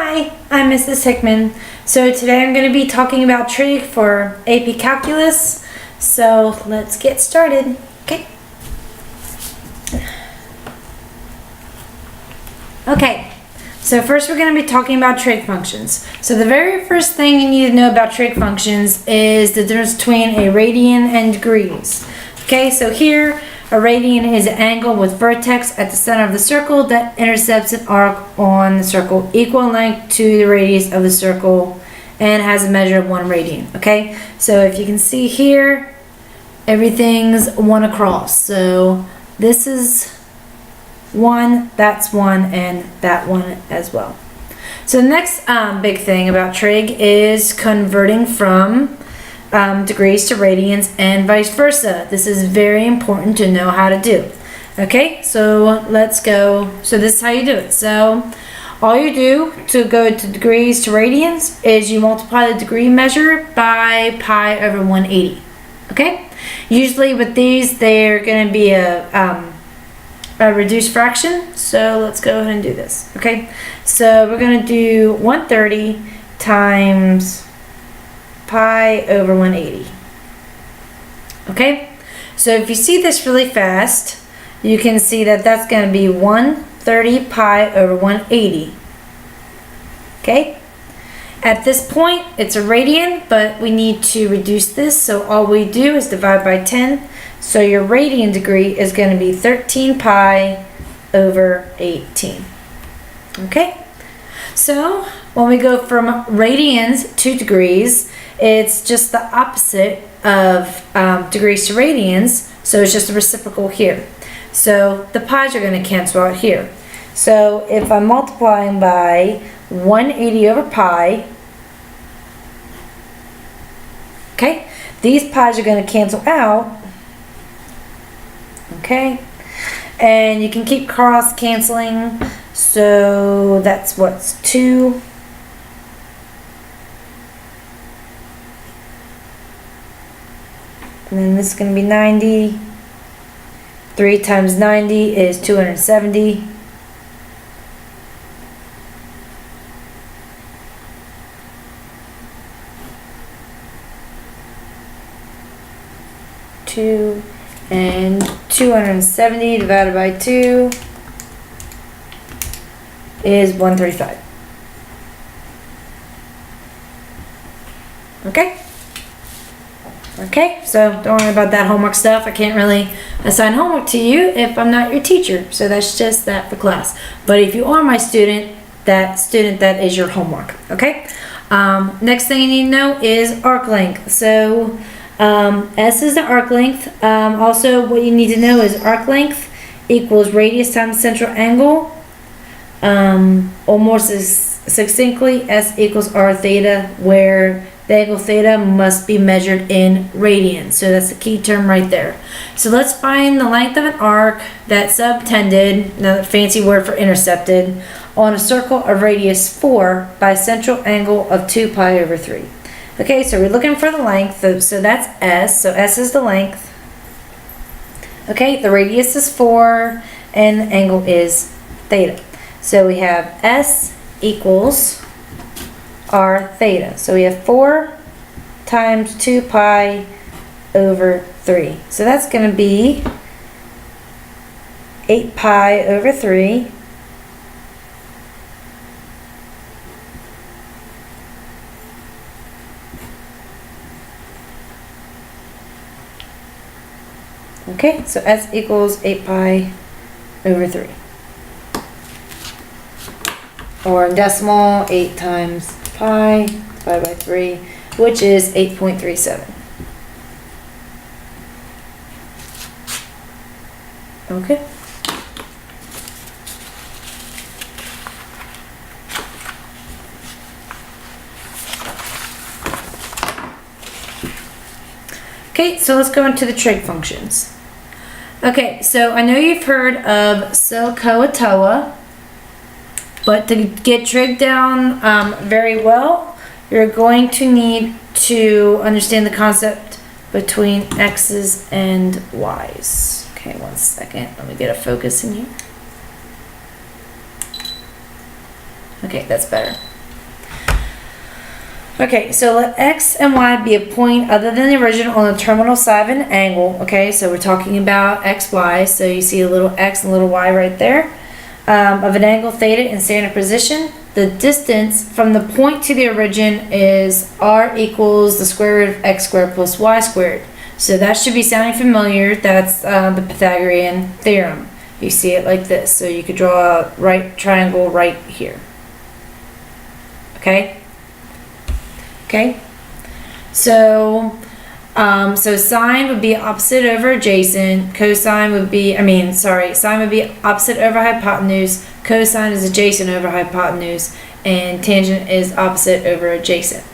Hi, I'm Mrs. Hickman. So today I'm going to be talking about trig for AP Calculus. So let's get started. Okay, so first we're going to be talking about trig functions. So the very first thing you need to know about trig functions is the difference between a radian and degrees. Okay, so here a radian is an angle with vertex at the center of the circle that intercepts an arc on the circle equal in length to the radius of the circle and has a measure of 1 radian. Okay, so if you can see here, everything's 1 across. So this is 1, that's 1, and that 1 as well. So the next big thing about trig is converting from degrees to radians and vice versa. This is very important to know how to do. Okay, so let's go. So this is how you do it. So all you do to go to degrees to radians is you multiply the degree measure by pi over 180. Okay, usually with these they're going to be a reduced fraction. So let's go ahead and do this. Okay, so we're going to do 130 times pi over 180. Okay, so if you see this really fast, you can see that that's going to be 130 pi over 180. Okay, at this point it's a radian, but we need to reduce this, so all we do is divide by 10. So your radian degree is going to be 13 pi over 18. Okay, so when we go from radians to degrees, it's just the opposite of degrees to radians, so it's just a reciprocal here. So the pi's are going to cancel out here. So if I'm multiplying by 180 over pi, okay, these pi's are going to cancel out, okay, and you can keep cross canceling, so that's what's 2. And then this is going to be 90. 3 times 90 is 270. And 270 divided by 2 is 135. Okay? Okay, so don't worry about that homework stuff. I can't really assign homework to you if I'm not your teacher. So that's just that for class. But if you are my student, that is your homework. Okay? Next thing you need to know is arc length. So S is the arc length. Also, what you need to know is arc length equals radius times central angle. Or more succinctly, S equals r theta, where the angle theta must be measured in radians. So that's the key term right there. So let's find the length of an arc that's subtended, another fancy word for intercepted, on a circle of radius 4 by a central angle of 2 pi over 3. Okay, so we're looking for the length, so that's S. So S is the length. Okay, the radius is 4 and the angle is theta. So we have S equals r theta. So we have 4 times 2 pi over 3. So that's going to be 8 pi over 3. Okay, so S equals 8 pi over 3. Or in decimal, 8 times pi divided by 3, which is 8.37. Okay. Okay, so let's go into the trig functions. Okay, so I know you've heard of SOHCAHTOA, but to get trig down very well, you're going to need to understand the concept between x's and y's. Okay, one second. Let me get a focus in here. Okay, that's better. Okay, so let x and y be a point other than the original on the terminal side of an angle. Okay, so we're talking about x, y. So you see a little x and a little y right there of an angle theta in standard position. The distance from the point to the origin is r equals the square root of x squared plus y squared. So that should be sounding familiar. That's the Pythagorean theorem. You see it like this. So you could draw a right triangle right here. Okay? Okay? So, sine would be opposite over adjacent. Cosine would be, sine would be opposite over hypotenuse. Cosine is adjacent over hypotenuse. And tangent is opposite over adjacent.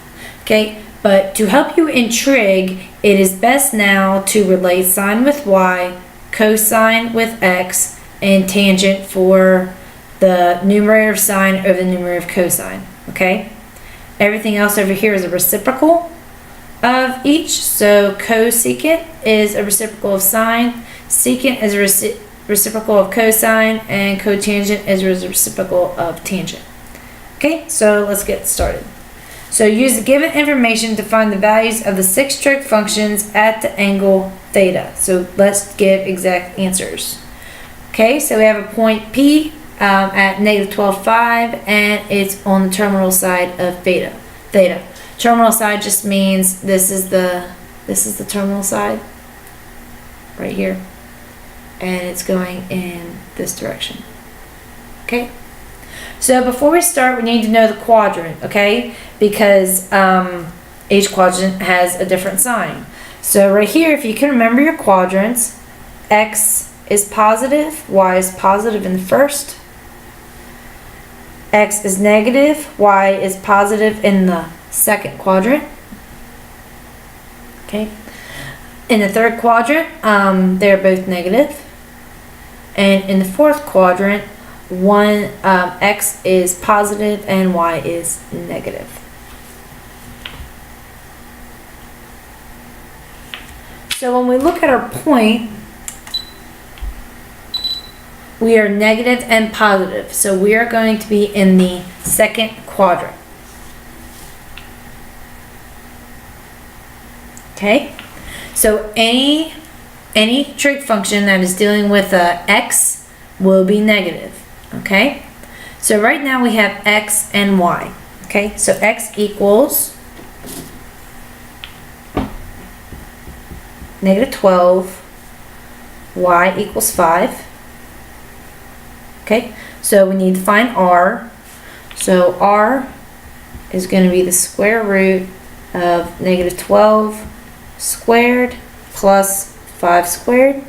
Okay? But to help you in trig, it is best now to relate sine with y, cosine with x, and tangent for the numerator of sine over the numerator of cosine. Okay? Everything else over here is a reciprocal of each. So cosecant is a reciprocal of sine, secant is a reciprocal of cosine, and cotangent is a reciprocal of tangent. Okay, so let's get started. So use the given information to find the values of the 6 trig functions at the angle theta. So let's give exact answers. Okay, so we have a point P at -12, 5, and it's on the terminal side of theta. Terminal side just means this is the terminal side right here, and it's going in this direction. Okay. So before we start, we need to know the quadrant, okay? Because each quadrant has a different sign. So right here, if you can remember your quadrants, x is positive, y is positive in the first, x is negative, y is positive in the second quadrant. Okay. In the third quadrant, they're both negative. And in the fourth quadrant, x is positive and y is negative. So when we look at our point, we are negative and positive. So we are going to be in the second quadrant. Okay? So any trig function that is dealing with x will be negative. Okay? So right now we have x and y. Okay? So x equals -12, y equals 5. Okay? So we need to find r. So r is going to be the square root of -12 squared plus 5 squared.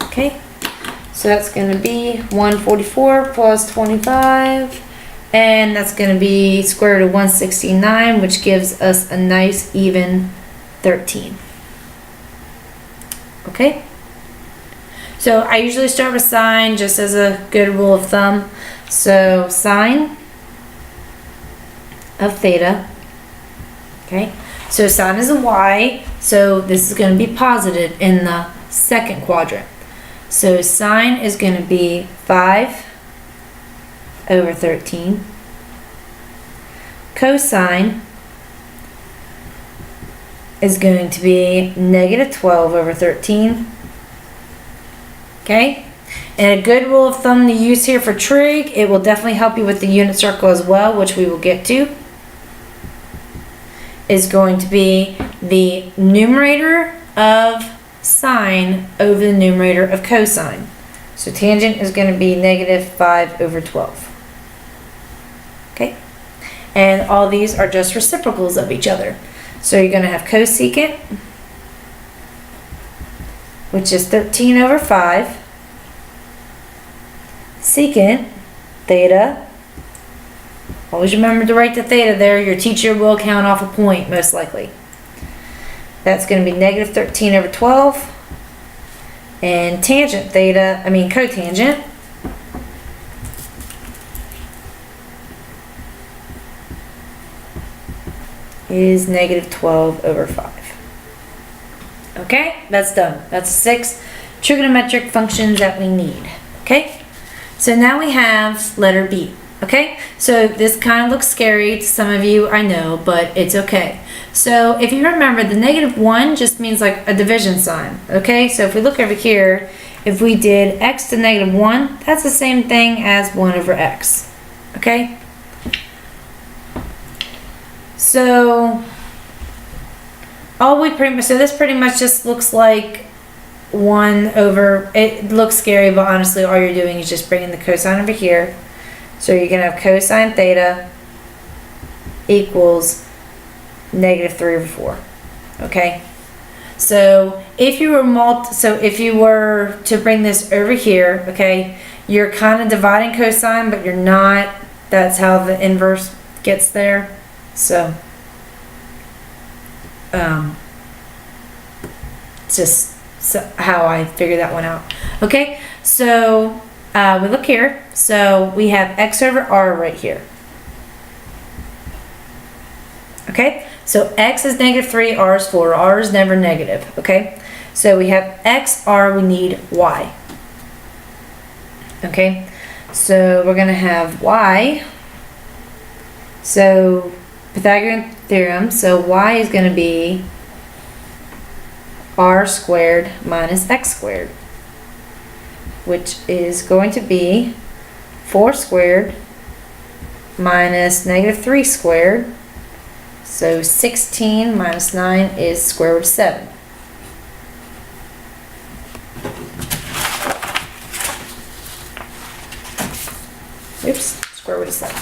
Okay? So that's going to be 144 plus 25, and that's going to be square root of 169, which gives us a nice even 13. Okay? So I usually start with sine just as a good rule of thumb. So sine of theta. Okay? So sine is a y, so this is going to be positive in the second quadrant. So sine is going to be 5 over 13. Cosine is going to be -12 over 13. Okay? And a good rule of thumb to use here for trig, it will definitely help you with the unit circle as well, which we will get to, is going to be the numerator of sine over the numerator of cosine. So tangent is going to be -5 over 12. Okay? And all these are just reciprocals of each other. So you're going to have cosecant, which is 13 over 5. Secant, theta. Always remember to write the theta there. Your teacher will count off a point, most likely. That's going to be -13 over 12. And tangent theta, cotangent, is -12 over 5. Okay, that's done. That's 6 trigonometric functions that we need. Okay, so now we have letter B. Okay, so this kind of looks scary to some of you, I know, but it's okay. So if you remember, the -1 just means like a division sign. Okay, so if we look over here, if we did x to -1, that's the same thing as 1 over x. Okay, so this pretty much just looks like 1 over, it looks scary, but honestly all you're doing is just bringing the cosine over here. So you're going to have cosine theta equals -3 over 4. Okay? So if you were to bring this over here, okay, you're kind of dividing cosine, but you're not. That's how the inverse gets there. So it's just how I figured that one out. Okay? So we look here, so we have x over r right here. Okay, so x is -3, r is 4, r is never negative. Okay, so we have x, r, we need y. Okay, so we're going to have y, so Pythagorean theorem, so y is going to be r squared minus x squared, which is going to be 4 squared minus -3 squared. So 16 minus 9 is square root of 7. Oops, square root of 7.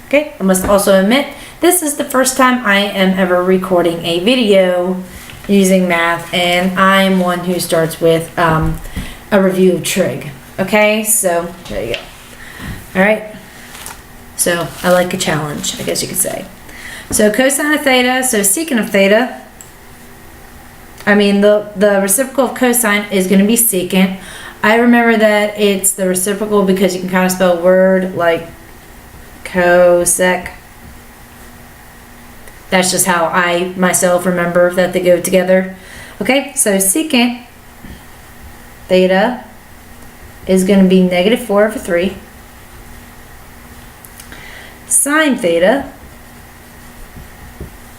Okay, I must also admit, this is the first time I am ever recording a video using math, and I'm one who starts with a review of trig. Okay, so there you go. Alright, so I like a challenge, I guess you could say. So cosine of theta, so secant of theta, I mean the reciprocal of cosine is going to be secant. I remember that it's the reciprocal because you can kind of spell word like cosec. That's just how I myself remember that they go together. Okay, so secant theta is going to be -4 over 3. Sine theta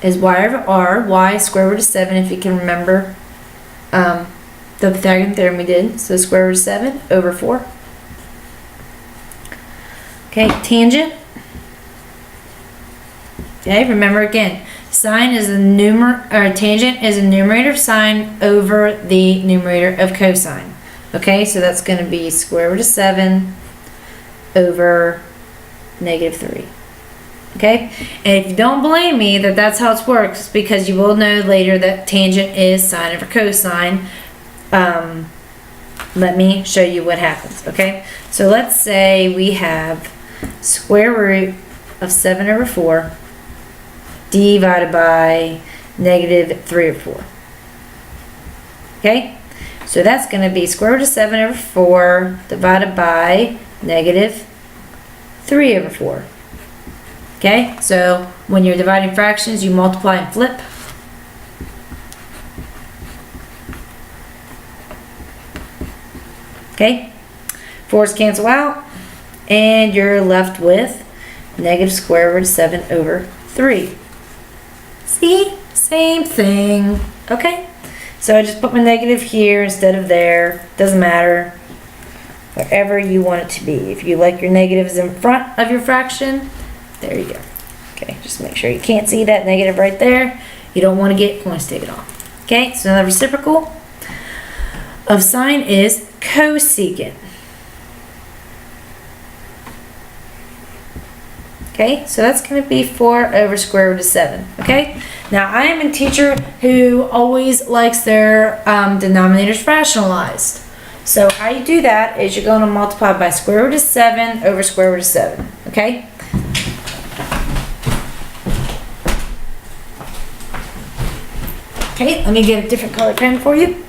is y over r, y square root of 7 if you can remember the Pythagorean theorem we did. So square root of 7 over 4. Okay, tangent. Okay, remember again, sine is tangent is a numerator of sine over the numerator of cosine. Okay, so that's going to be square root of 7 over -3. Okay, and if you don't believe me that that's how it works, because you will know later that tangent is sine over cosine, let me show you what happens. Okay, so let's say we have square root of 7 over 4 divided by -3 over 4. Okay, so that's going to be square root of 7 over 4 divided by -3 over 4. Okay, so when you're dividing fractions, you multiply and flip. Okay, 4's cancel out, and you're left with -square root of 7 over 3. See? Same thing. Okay, so I just put my negative here instead of there. Doesn't matter. Wherever you want it to be. If you like your negatives in front of your fraction, there you go. Okay, just make sure you can't see that negative right there. You don't want to get points taken off. Okay, so the reciprocal of sine is cosecant. Okay, so that's going to be 4 over square root of 7. Okay, now I am a teacher who always likes their denominators rationalized. So how you do that is you're going to multiply by square root of 7 over square root of 7. Okay. Okay, let me get a different color pen for you.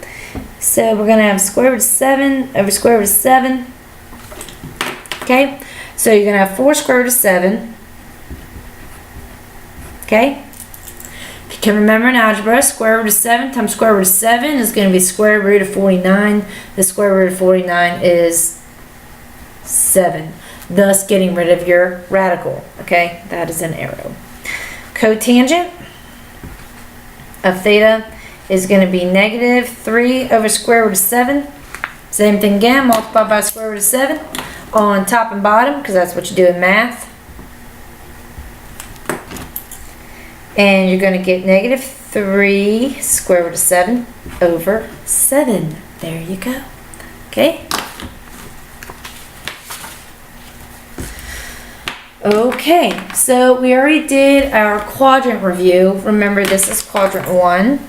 So we're going to have square root of 7 over square root of 7. Okay, so you're going to have 4 square root of 7. Okay, if you can remember in algebra, square root of 7 times square root of 7 is going to be square root of 49. The square root of 49 is 7, thus getting rid of your radical. Okay, that is an arrow. Cotangent of theta is going to be negative 3 over square root of 7. Same thing again, multiply by square root of 7 on top and bottom, because that's what you do in math. And you're going to get negative 3 square root of 7 over 7. There you go. Okay? Okay, so we already did our quadrant review. Remember, this is quadrant 1,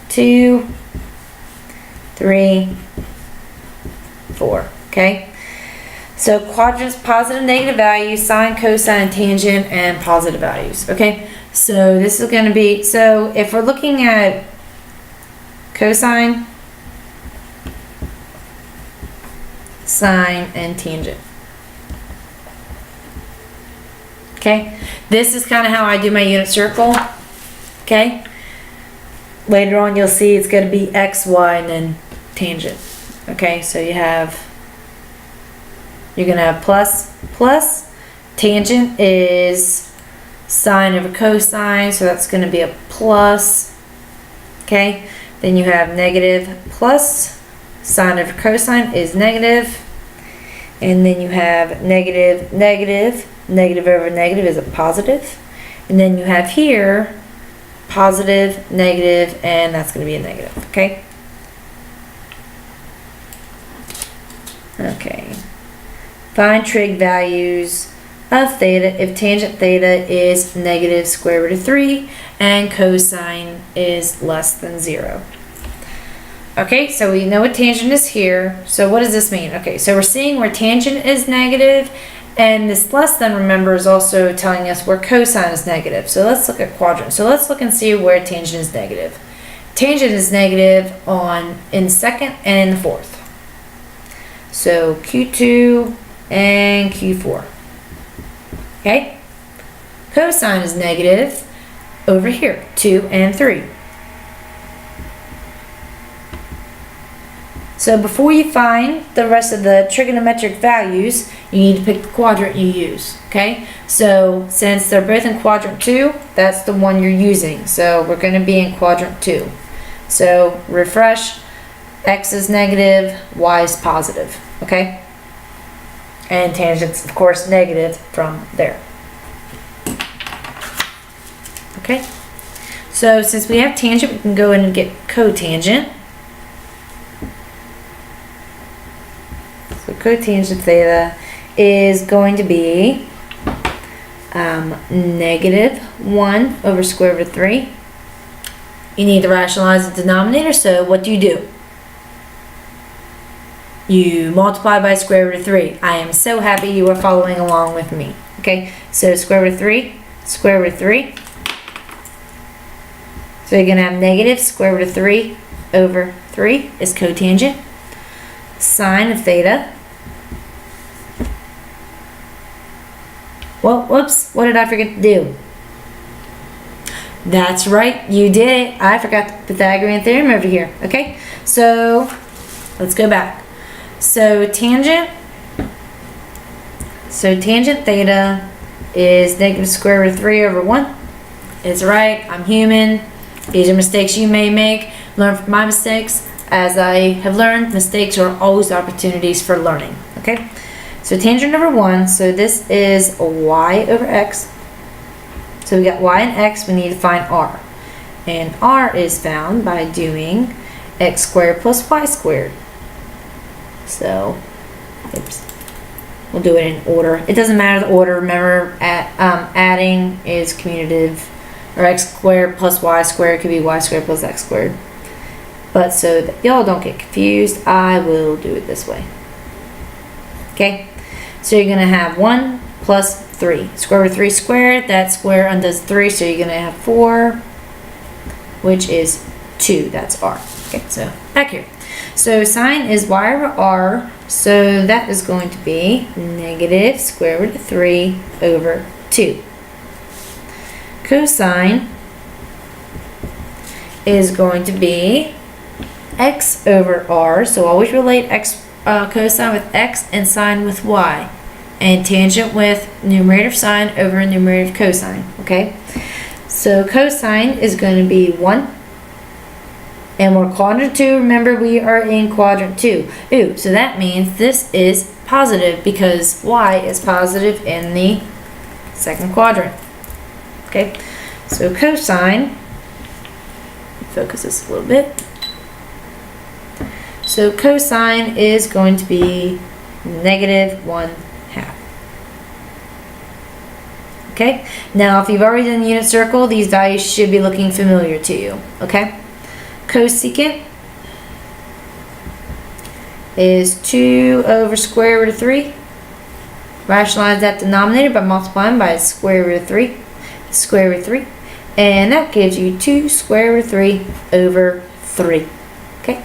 2, 3, 4. Okay? So quadrants, positive, negative values, sine, cosine, tangent, and positive values. Okay? So this is going to be, so if we're looking at cosine, sine, and tangent. Okay? This is kind of how I do my unit circle. Okay? Later on you'll see it's going to be x, y, and then tangent. Okay? So you're going to have plus, plus. Tangent is sine over cosine, so that's going to be a plus. Okay? Then you have negative plus. Sine over cosine is negative. And then you have negative, negative. Negative over negative is a positive. And then you have here positive, negative, and that's going to be a negative. Okay? Okay. Find trig values of theta if tangent theta is negative square root of 3 and cosine is less than 0. Okay, so we know what tangent is here. So what does this mean? Okay, so we're seeing where tangent is negative, and this less than, remember, is also telling us where cosine is negative. So let's look at quadrant. So let's look and see where tangent is negative. Tangent is negative in second and in the fourth. So Q2 and Q4. Okay? Cosine is negative over here, 2 and 3. So before you find the rest of the trigonometric values, you need to pick the quadrant you use. Okay? So since they're both in quadrant 2, that's the one you're using. So we're going to be in quadrant 2. So refresh, x is negative, y is positive. Okay? And tangent's, of course, negative from there. Okay? So since we have tangent, we can go in and get cotangent. So cotangent theta is going to be negative 1 over square root of 3. You need to rationalize the denominator, so what do? You multiply by square root of 3. I am so happy you are following along with me. Okay, so square root of 3, square root of 3. So you're going to have negative square root of 3 over 3 is cotangent. Sine of theta. Well, whoops, what did I forget to do? That's right, you did it. I forgot the Pythagorean theorem over here. Okay, so let's go back. So tangent theta is negative square root of 3 over 1. It's right, I'm human. These are mistakes you may make. Learn from my mistakes. As I have learned, mistakes are always opportunities for learning. Okay? So tangent over 1, so this is y over x. So we got y and x, we need to find r. And r is found by doing x squared plus y squared. So, oops. We'll do it in order. It doesn't matter the order. Remember, adding is commutative. Or x squared plus y squared could be y squared plus x squared. But so that y'all don't get confused, I will do it this way. Okay? So you're going to have 1 plus 3. Square root of 3 squared, that square undoes 3, so you're going to have 4, which is 2. That's r. Okay, so back here. So sine is y over r, so that is going to be negative square root of 3 over 2. Cosine is going to be x over r, so always relate x cosine with x and sine with y, and tangent with numerator of sine over numerator of cosine, okay? So cosine is going to be 1, and we're quadrant 2. Remember, we are in quadrant 2. Ooh, so that means this is positive because y is positive in the second quadrant, okay? So cosine, focus this a little bit. So cosine is going to be -1/2. Okay? Now, if you've already done the unit circle, these values should be looking familiar to you. Okay? Cosecant is 2 over square root of 3. Rationalize that denominator by multiplying by square root of 3. Square root of 3. And that gives you 2 square root of 3 over 3. Okay?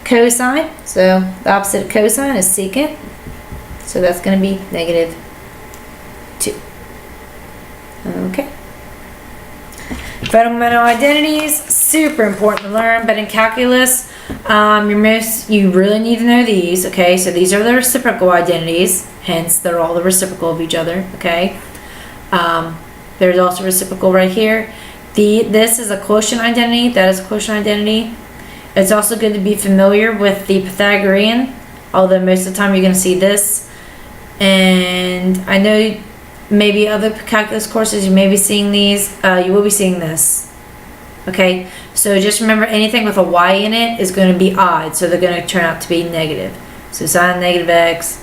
Cosine, so the opposite of cosine is secant. So that's going to be -2. Okay. Fundamental identities, super important to learn, but in calculus, you really need to know these, okay? So these are the reciprocal identities, hence they're all the reciprocal of each other, okay? There's also reciprocal right here. This is a quotient identity, that is a quotient identity. It's also good to be familiar with the Pythagorean, although most of the time you're going to see this. And I know maybe other calculus courses you may be seeing these, you will be seeing this. Okay, so just remember anything with a y in it is going to be odd, so they're going to turn out to be negative. So sine negative x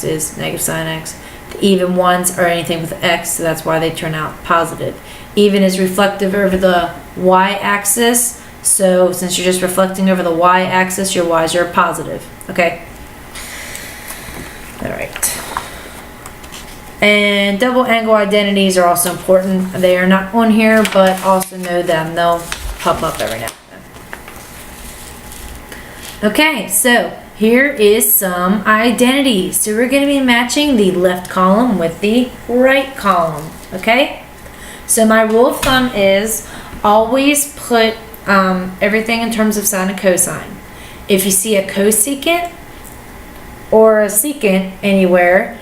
is negative sine x. The even ones are anything with x, so that's why they turn out positive. Even is reflective over the y-axis, so since you're just reflecting over the y-axis, your y's are positive. Okay. All right. And double angle identities are also important. They are not on here, but also know them. They'll pop up every now and then. Okay, so here is some identities. So we're going to be matching the left column with the right column. Okay? So my rule of thumb is always put everything in terms of sine and cosine. If you see a cosecant or a secant anywhere,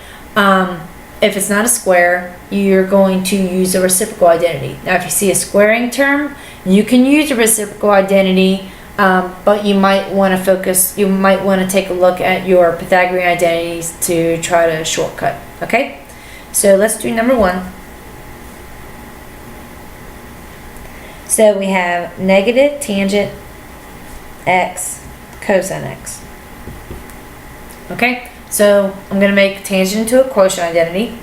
if it's not a square, you're going to use a reciprocal identity. Now, if you see a squaring term, you can use a reciprocal identity, but you might want to take a look at your Pythagorean identities to try to shortcut. Okay? So let's do number 1. So we have negative tangent x cosine x. Okay? So I'm going to make tangent into a quotient identity.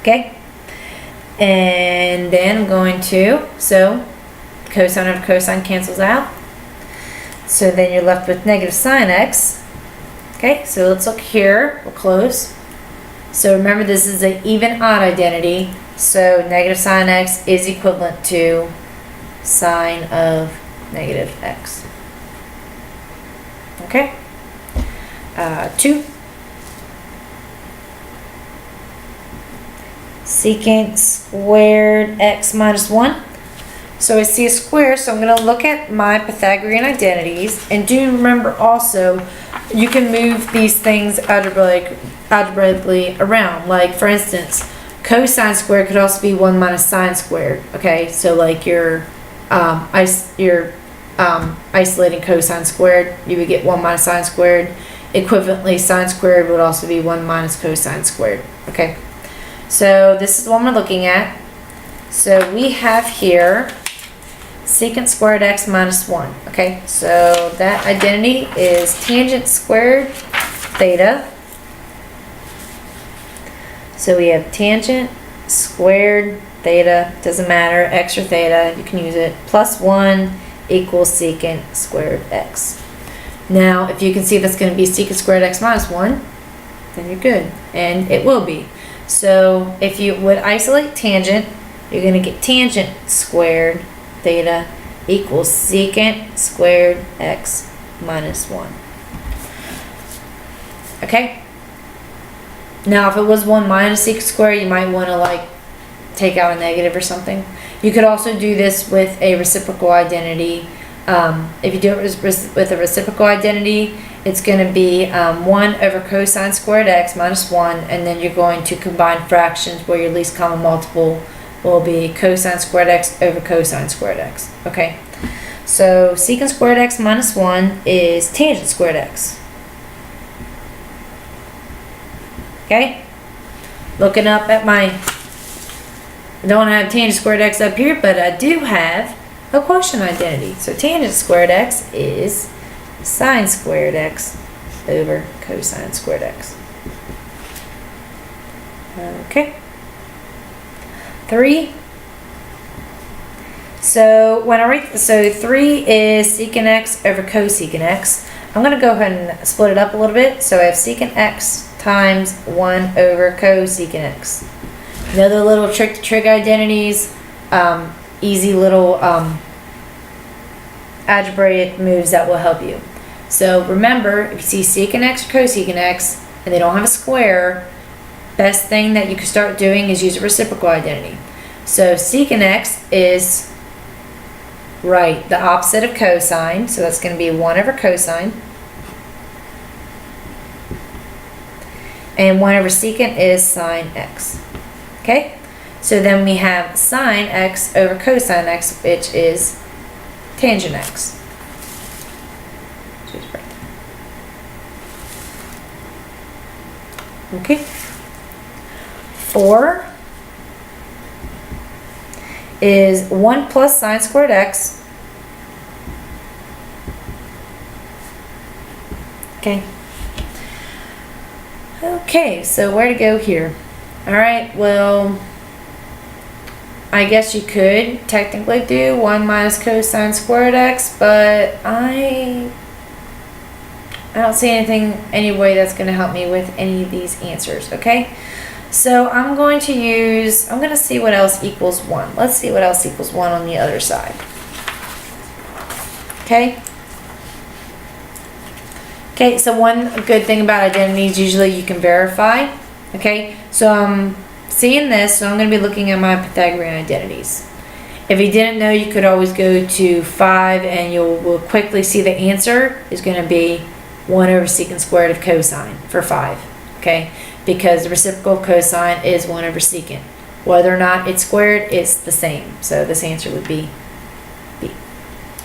Okay? And then I'm going to, so cosine over cosine cancels out. So then you're left with negative sine x. Okay, so let's look here. We'll close. So remember, this is an even odd identity. So negative sine x is equivalent to sine of negative x. Okay? 2. Secant squared x minus 1. So I see a square, so I'm going to look at my Pythagorean identities. And do remember also, you can move these things algebraically around. Like, for instance, cosine squared could also be 1 minus sine squared. Okay, so like you're isolating cosine squared, you would get 1 minus sine squared. Equivalently, sine squared would also be 1 minus cosine squared. Okay, so this is the one we're looking at. So we have here secant squared x minus 1. Okay, so that identity is tangent squared theta. So we have tangent squared theta, doesn't matter, x or theta, you can use it, plus 1 equals secant squared x. Now, if you can see that's going to be secant squared x minus 1, then you're good, and it will be. So if you would isolate tangent, you're going to get tangent squared theta equals secant squared x minus 1. Okay? Now, if it was 1 minus secant squared, you might want to take out a negative or something. You could also do this with a reciprocal identity. If you do it with a reciprocal identity, it's going to be 1 over cosine squared x minus 1, and then you're going to combine fractions where your least common multiple will be cosine squared x over cosine squared x. Okay, so secant squared x minus 1 is tangent squared x. Okay, looking up at my, I don't have tangent squared x up here, but I do have a quotient identity. So tangent squared x is sine squared x over cosine squared x. Okay. 3. So when I write, so 3 is secant x over cosecant x. I'm going to go ahead and split it up a little bit. So I have secant x times 1 over cosecant x. Another little trick to trig identities. Easy little algebraic moves that will help you. So remember, if you see secant x or cosecant x and they don't have a square, best thing that you can start doing is use a reciprocal identity. So secant x is the opposite of cosine, so that's going to be 1 over cosine. And 1 over secant is sine x. Okay? So then we have sine x over cosine x, which is tangent x. Okay. 4 is 1 plus sine squared x. Okay. Okay, so where to go here? Alright, well, I guess you could technically do 1 minus cosine squared x, but I don't see any way that's going to help me with any of these answers, okay? So I'm going to see what else equals 1. Let's see what else equals 1 on the other side. Okay? Okay, so one good thing about identities, usually you can verify. Okay, so I'm seeing this, so I'm going to be looking at my Pythagorean identities. If you didn't know, you could always go to 5 and will quickly see the answer is going to be 1 over secant squared of cosine for 5. Okay, because the reciprocal cosine is 1 over secant. Whether or not it's squared, it's the same. So this answer would be B.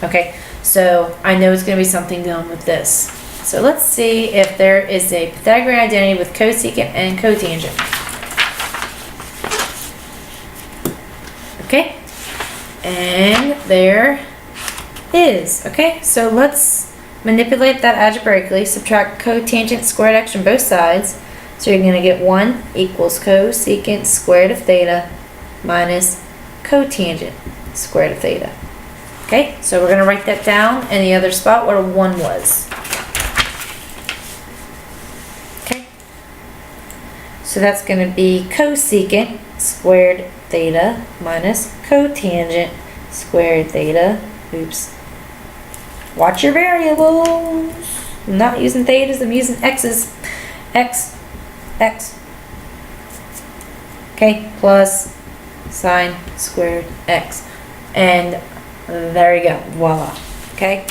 Okay, so I know it's going to be something done with this. So let's see if there is a Pythagorean identity with cosecant and cotangent. Okay, and there is. Okay, so let's manipulate that algebraically. Subtract cotangent squared x from both sides. So you're going to get 1 equals cosecant squared of theta minus cotangent squared of theta. Okay, so we're going to write that down in the other spot where 1 was. Okay, so that's going to be cosecant squared theta minus cotangent squared theta. Oops. Watch your variables. I'm not using thetas, I'm using x's. X. Okay, plus sine squared x. And there you go. Voila. Okay.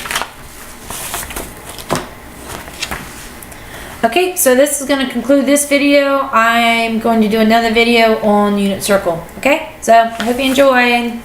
Okay, so this is going to conclude this video. I'm going to do another video on unit circle. Okay, so I hope you enjoy.